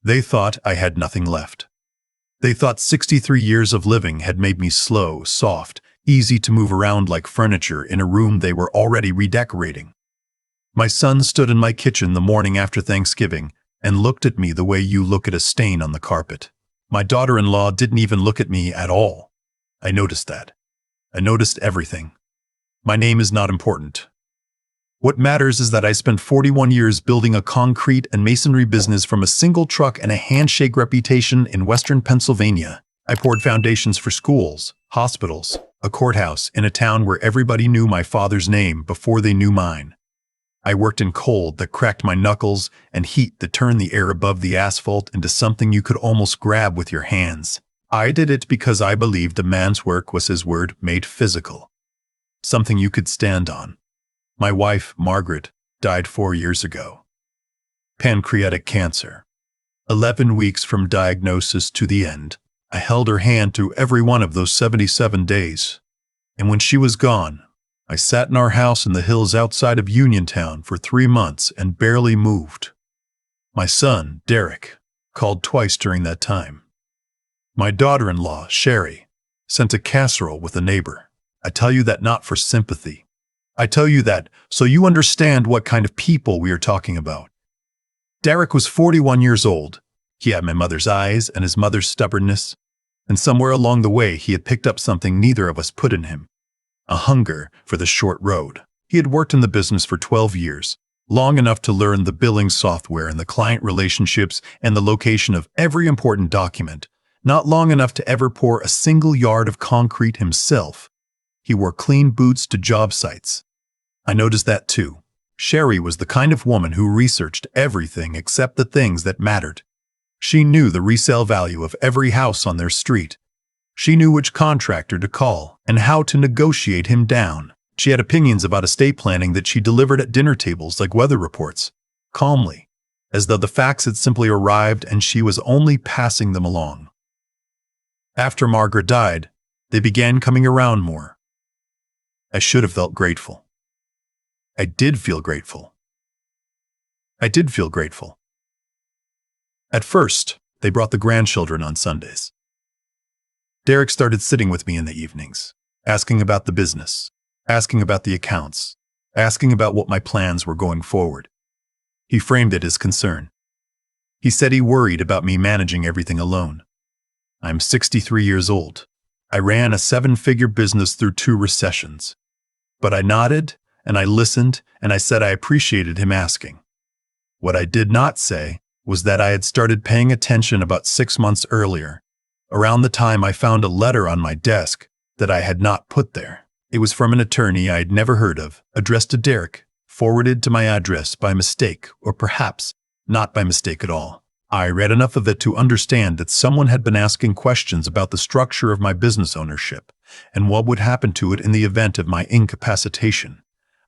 They thought I had nothing left. They thought 63 years of living had made me slow, soft, easy to move around like furniture in a room they were already redecorating. My son stood in my kitchen the morning after Thanksgiving and looked at me the way you look at a stain on the carpet. My daughter-in-law didn't even look at me at all. I noticed that. I noticed everything. My name is not important. What matters is that I spent 41 years building a concrete and masonry business from a single truck and a handshake reputation in Western Pennsylvania. I poured foundations for schools, hospitals, a courthouse in a town where everybody knew my father's name before they knew mine. I worked in cold that cracked my knuckles and heat that turned the air above the asphalt into something you could almost grab with your hands. I did it because I believed a man's work was his word made physical. Something you could stand on. My wife, Margaret, died 4 years ago. Pancreatic cancer. 11 weeks from diagnosis to the end. I held her hand through every one of those 77 days. And when she was gone, I sat in our house in the hills outside of Uniontown for 3 months and barely moved. My son, Derek, called twice during that time. My daughter-in-law, Sherry, sent a casserole with a neighbor. I tell you that not for sympathy. I tell you that so you understand what kind of people we are talking about. Derek was 41 years old. He had my mother's eyes and his mother's stubbornness, and somewhere along the way he had picked up something neither of us put in him. A hunger for the short road. He had worked in the business for 12 years, long enough to learn the billing software and the client relationships and the location of every important document, not long enough to ever pour a single yard of concrete himself. He wore clean boots to job sites. I noticed that too. Sherry was the kind of woman who researched everything except the things that mattered. She knew the resale value of every house on their street. She knew which contractor to call and how to negotiate him down. She had opinions about estate planning that she delivered at dinner tables like weather reports, calmly, as though the facts had simply arrived and she was only passing them along. After Margaret died, they began coming around more. I should have felt grateful. I did feel grateful. I did feel grateful. At first, they brought the grandchildren on Sundays. Derek started sitting with me in the evenings, asking about the business, asking about the accounts, asking about what my plans were going forward. He framed it as concern. He said he worried about me managing everything alone. I'm 63 years old. I ran a 7-figure business through 2 recessions. But I nodded, and I listened, and I said I appreciated him asking. What I did not say was that I had started paying attention about 6 months earlier, around the time I found a letter on my desk that I had not put there. It was from an attorney I had never heard of, addressed to Derek, forwarded to my address by mistake, or perhaps not by mistake at all. I read enough of it to understand that someone had been asking questions about the structure of my business ownership and what would happen to it in the event of my incapacitation.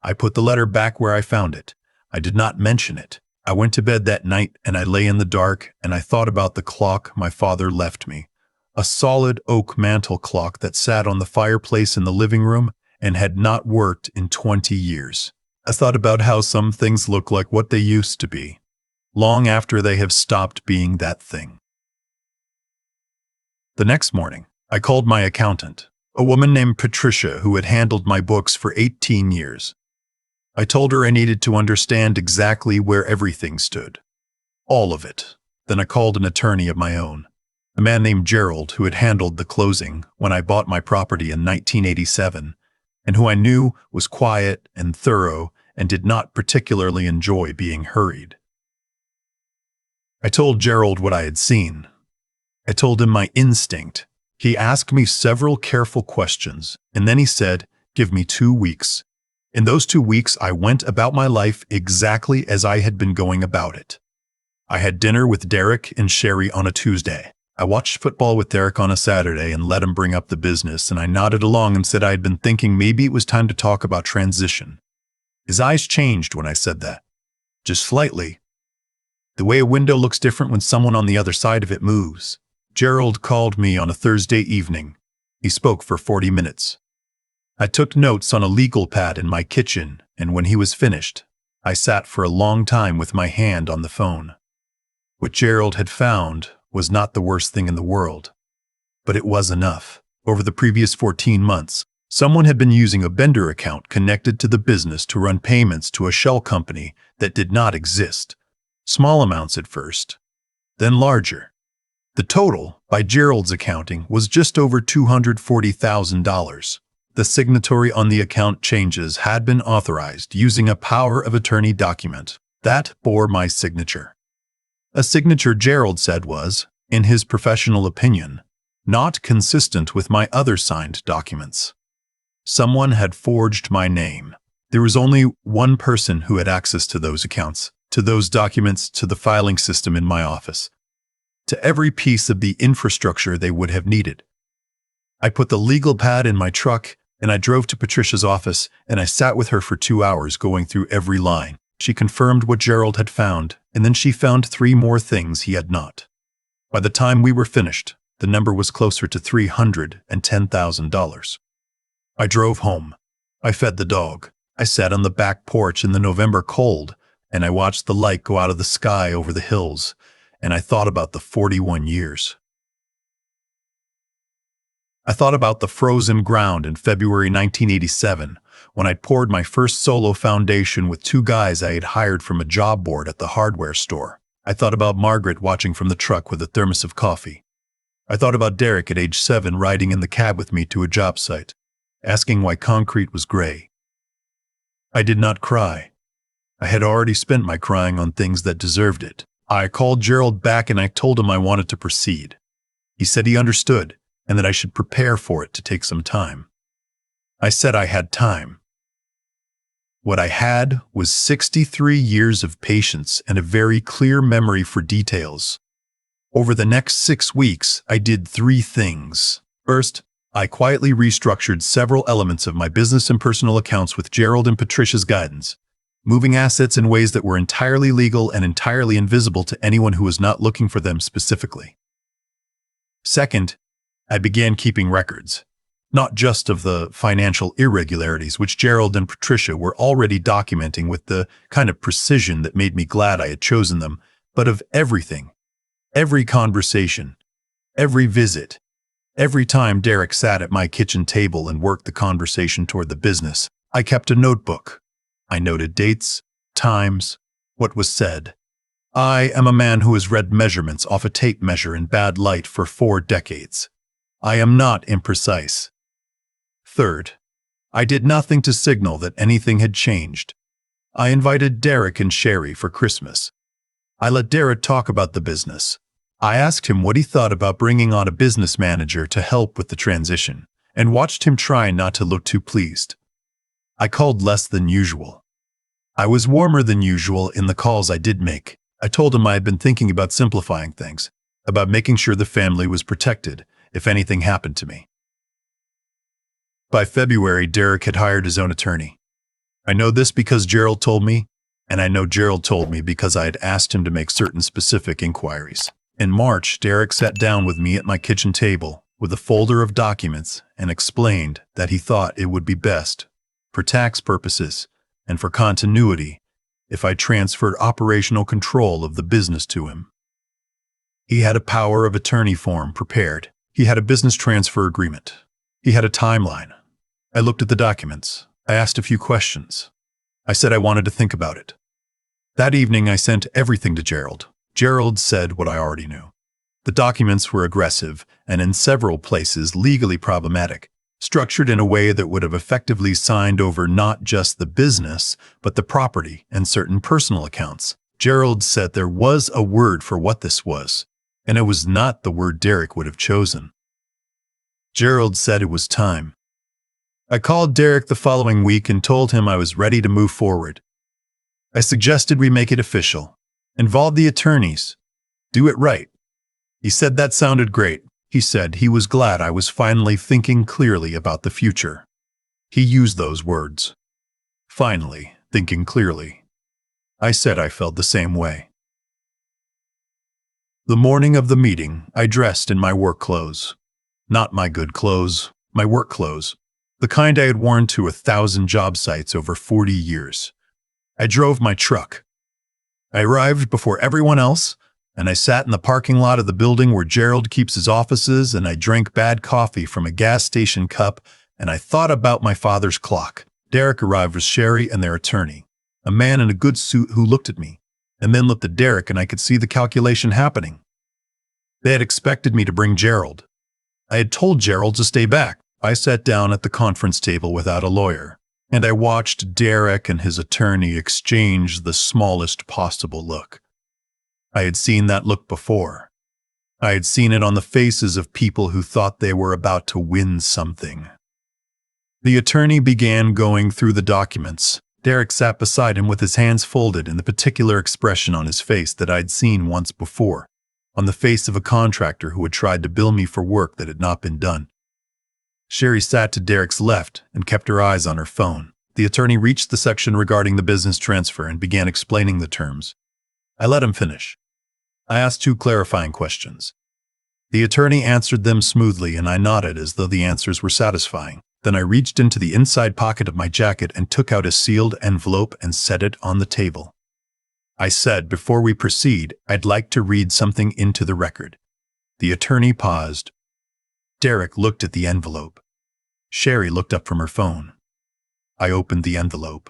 I put the letter back where I found it. I did not mention it. I went to bed that night and I lay in the dark and I thought about the clock my father left me. A solid oak mantel clock that sat on the fireplace in the living room and had not worked in 20 years. I thought about how some things look like what they used to be, long after they have stopped being that thing. The next morning, I called my accountant, a woman named Patricia who had handled my books for 18 years. I told her I needed to understand exactly where everything stood. All of it. Then I called an attorney of my own, a man named Gerald who had handled the closing when I bought my property in 1987, and who I knew was quiet and thorough and did not particularly enjoy being hurried. I told Gerald what I had seen. I told him my instinct. He asked me several careful questions, and then he said, "Give me 2 weeks." In those 2 weeks, I went about my life exactly as I had been going about it. I had dinner with Derek and Sherry on a Tuesday. I watched football with Derek on a Saturday and let him bring up the business, and I nodded along and said I had been thinking maybe it was time to talk about transition. His eyes changed when I said that. Just slightly. The way a window looks different when someone on the other side of it moves. Gerald called me on a Thursday evening. He spoke for 40 minutes. I took notes on a legal pad in my kitchen, and when he was finished, I sat for a long time with my hand on the phone. What Gerald had found was not the worst thing in the world, but it was enough. Over the previous 14 months, someone had been using a vendor account connected to the business to run payments to a shell company that did not exist. Small amounts at first, then larger. The total, by Gerald's accounting, was just over $240,000. The signatory on the account changes had been authorized using a power of attorney document that bore my signature. A signature Gerald said was, in his professional opinion, not consistent with my other signed documents. Someone had forged my name. There was only one person who had access to those accounts, to those documents, to the filing system in my office, to every piece of the infrastructure they would have needed. I put the legal pad in my truck, and I drove to Patricia's office, and I sat with her for 2 hours going through every line. She confirmed what Gerald had found, and then she found 3 more things he had not. By the time we were finished, the number was closer to $310,000. I drove home. I fed the dog. I sat on the back porch in the November cold, and I watched the light go out of the sky over the hills, and I thought about the 41 years. I thought about the frozen ground in February 1987, when I poured my first solo foundation with 2 guys I had hired from a job board at the hardware store. I thought about Margaret watching from the truck with a thermos of coffee. I thought about Derek at age 7 riding in the cab with me to a job site, asking why concrete was gray. I did not cry. I had already spent my crying on things that deserved it. I called Gerald back and I told him I wanted to proceed. He said he understood and that I should prepare for it to take some time. I said I had time. What I had was 63 years of patience and a very clear memory for details. Over the next 6 weeks, I did 3 things. First, I quietly restructured several elements of my business and personal accounts with Gerald and Patricia's guidance, moving assets in ways that were entirely legal and entirely invisible to anyone who was not looking for them specifically. Second, I began keeping records, not just of the financial irregularities which Gerald and Patricia were already documenting with the kind of precision that made me glad I had chosen them, but of everything, every conversation, every visit, every time Derek sat at my kitchen table and worked the conversation toward the business. I kept a notebook. I noted dates, times, what was said. I am a man who has read measurements off a tape measure in bad light for 4 decades. I am not imprecise. Third, I did nothing to signal that anything had changed. I invited Derek and Sherry for Christmas. I let Derek talk about the business. I asked him what he thought about bringing on a business manager to help with the transition, and watched him try not to look too pleased. I called less than usual. I was warmer than usual in the calls I did make. I told him I had been thinking about simplifying things, about making sure the family was protected if anything happened to me. By February, Derek had hired his own attorney. I know this because Gerald told me, and I know Gerald told me because I had asked him to make certain specific inquiries. In March, Derek sat down with me at my kitchen table with a folder of documents and explained that he thought it would be best, for tax purposes and for continuity, if I transferred operational control of the business to him. He had a power of attorney form prepared. He had a business transfer agreement. He had a timeline. I looked at the documents. I asked a few questions. I said I wanted to think about it. That evening, I sent everything to Gerald. Gerald said what I already knew. The documents were aggressive and in several places legally problematic, structured in a way that would have effectively signed over not just the business, but the property and certain personal accounts. Gerald said there was a word for what this was, and it was not the word Derek would have chosen. Gerald said it was time. I called Derek the following week and told him I was ready to move forward. I suggested we make it official. Involve the attorneys. Do it right. He said that sounded great. He said he was glad I was finally thinking clearly about the future. He used those words. Finally, thinking clearly. I said I felt the same way. The morning of the meeting, I dressed in my work clothes. Not my good clothes, my work clothes. The kind I had worn to 1,000 job sites over 40 years. I drove my truck. I arrived before everyone else. And I sat in the parking lot of the building where Gerald keeps his offices, and I drank bad coffee from a gas station cup, and I thought about my father's clock. Derek arrived with Sherry and their attorney, a man in a good suit who looked at me, and then looked at Derek, and I could see the calculation happening. They had expected me to bring Gerald. I had told Gerald to stay back. I sat down at the conference table without a lawyer, and I watched Derek and his attorney exchange the smallest possible look. I had seen that look before. I had seen it on the faces of people who thought they were about to win something. The attorney began going through the documents. Derek sat beside him with his hands folded and the particular expression on his face that I'd seen once before, on the face of a contractor who had tried to bill me for work that had not been done. Sherry sat to Derek's left and kept her eyes on her phone. The attorney reached the section regarding the business transfer and began explaining the terms. I let him finish. I asked 2 clarifying questions. The attorney answered them smoothly, and I nodded as though the answers were satisfying. Then I reached into the inside pocket of my jacket and took out a sealed envelope and set it on the table. I said, "Before we proceed, I'd like to read something into the record." The attorney paused. Derek looked at the envelope. Sherry looked up from her phone. I opened the envelope.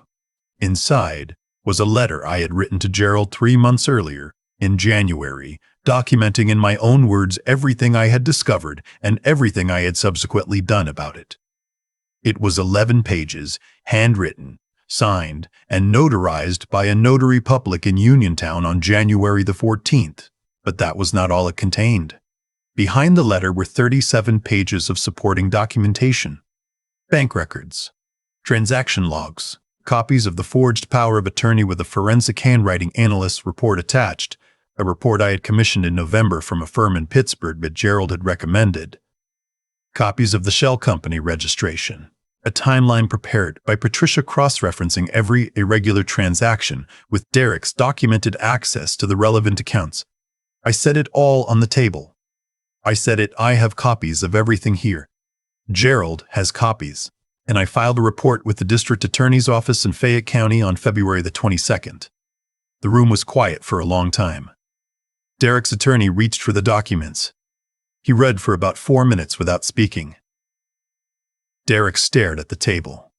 Inside was a letter I had written to Gerald 3 months earlier, in January, documenting in my own words everything I had discovered and everything I had subsequently done about it. It was 11 pages, handwritten, signed, and notarized by a notary public in Uniontown on January the 14th. But that was not all it contained. Behind the letter were 37 pages of supporting documentation. Bank records, transaction logs, copies of the forged power of attorney with a forensic handwriting analyst's report attached, a report I had commissioned in November from a firm in Pittsburgh that Gerald had recommended, copies of the shell company registration, a timeline prepared by Patricia cross-referencing every irregular transaction with Derek's documented access to the relevant accounts. I set it all on the table. I said it, "I have copies of everything here. Gerald has copies." And I filed a report with the district attorney's office in Fayette County on February the 22nd. The room was quiet for a long time. Derek's attorney reached for the documents. He read for about 4 minutes without speaking. Derek stared at the table.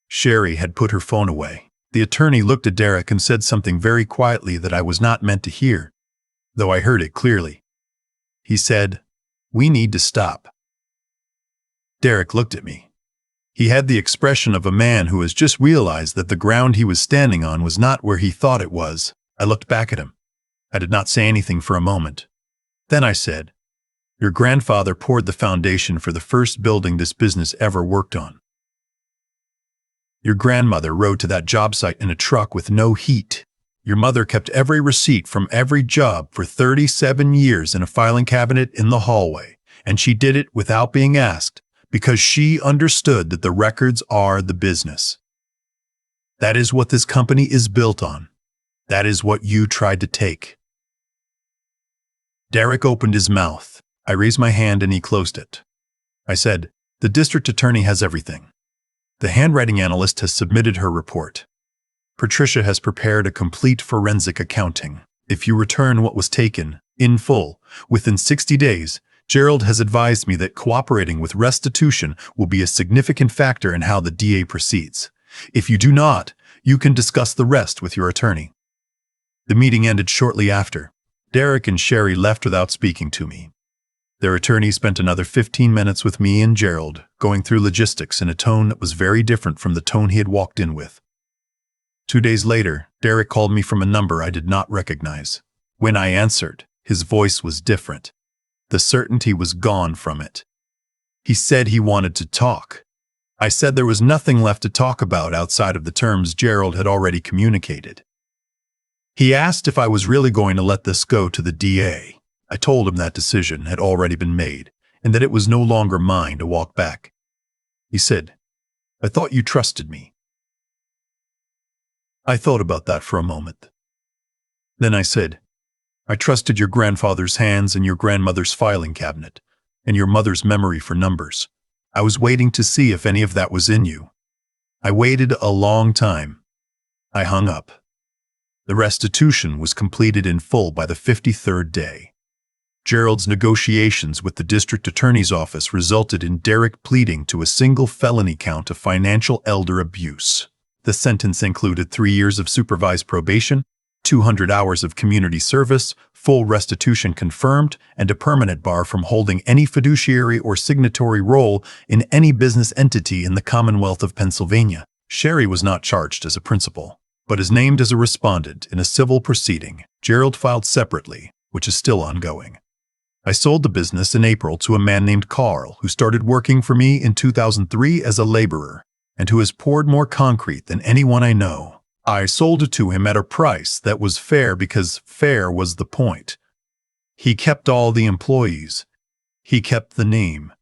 Sherry had put her phone away. The attorney looked at Derek and said something very quietly that I was not meant to hear, though I heard it clearly. He said, "We need to stop." Derek looked at me. He had the expression of a man who has just realized that the ground he was standing on was not where he thought it was. I looked back at him. I did not say anything for a moment. Then I said, "Your grandfather poured the foundation for the first building this business ever worked on. Your grandmother rode to that job site in a truck with no heat. Your mother kept every receipt from every job for 37 years in a filing cabinet in the hallway, and she did it without being asked, because she understood that the records are the business. That is what this company is built on. That is what you tried to take." Derek opened his mouth. I raised my hand and he closed it. I said, "The district attorney has everything. The handwriting analyst has submitted her report. Patricia has prepared a complete forensic accounting. If you return what was taken, in full, within 60 days, Gerald has advised me that cooperating with restitution will be a significant factor in how the DA proceeds. If you do not, you can discuss the rest with your attorney." The meeting ended shortly after. Derek and Sherry left without speaking to me. Their attorney spent another 15 minutes with me and Gerald, going through logistics in a tone that was very different from the tone he had walked in with. 2 days later, Derek called me from a number I did not recognize. When I answered, his voice was different. The certainty was gone from it. He said he wanted to talk. I said there was nothing left to talk about outside of the terms Gerald had already communicated. He asked if I was really going to let this go to the DA. I told him that decision had already been made and that it was no longer mine to walk back. He said, "I thought you trusted me." I thought about that for a moment. Then I said, "I trusted your grandfather's hands and your grandmother's filing cabinet and your mother's memory for numbers. I was waiting to see if any of that was in you. I waited a long time." I hung up. The restitution was completed in full by the 53rd day. Gerald's negotiations with the district attorney's office resulted in Derek pleading to a single felony count of financial elder abuse. The sentence included 3 years of supervised probation, 200 hours of community service, full restitution confirmed, and a permanent bar from holding any fiduciary or signatory role in any business entity in the Commonwealth of Pennsylvania. Sherry was not charged as a principal, but is named as a respondent in a civil proceeding Gerald filed separately, which is still ongoing. I sold the business in April to a man named Carl, who started working for me in 2003 as a laborer, and who has poured more concrete than anyone I know. I sold it to him at a price that was fair because fair was the point. He kept all the employees. He kept the name.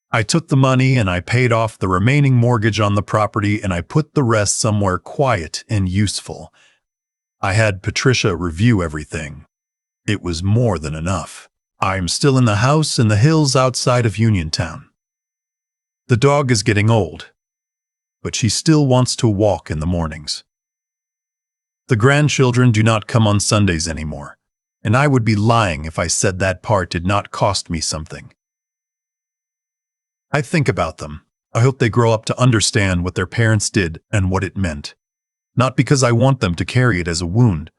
I took the money and I paid off the remaining mortgage on the property and I put the rest somewhere quiet and useful. I had Patricia review everything. It was more than enough. I am still in the house in the hills outside of Uniontown. The dog is getting old, but she still wants to walk in the mornings. The grandchildren do not come on Sundays anymore, and I would be lying if I said that part did not cost me something. I think about them. I hope they grow up to understand what their parents did and what it meant. Not because I want them to carry it as a wound,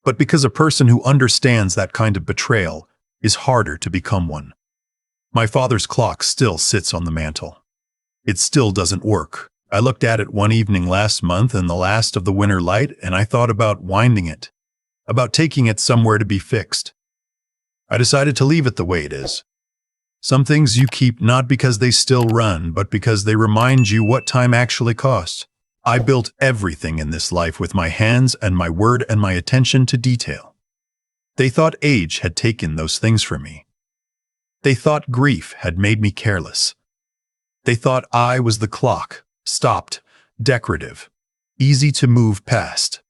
but because a person who understands that kind of betrayal is harder to become one. My father's clock still sits on the mantel. It still doesn't work. I looked at it one evening last month in the last of the winter light, and I thought about winding it, about taking it somewhere to be fixed. I decided to leave it the way it is. Some things you keep not because they still run, but because they remind you what time actually costs. I built everything in this life with my hands and my word and my attention to detail. They thought age had taken those things from me. They thought grief had made me careless. They thought I was the clock, stopped, decorative, easy to move past.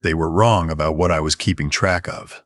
They were wrong about what I was keeping track of.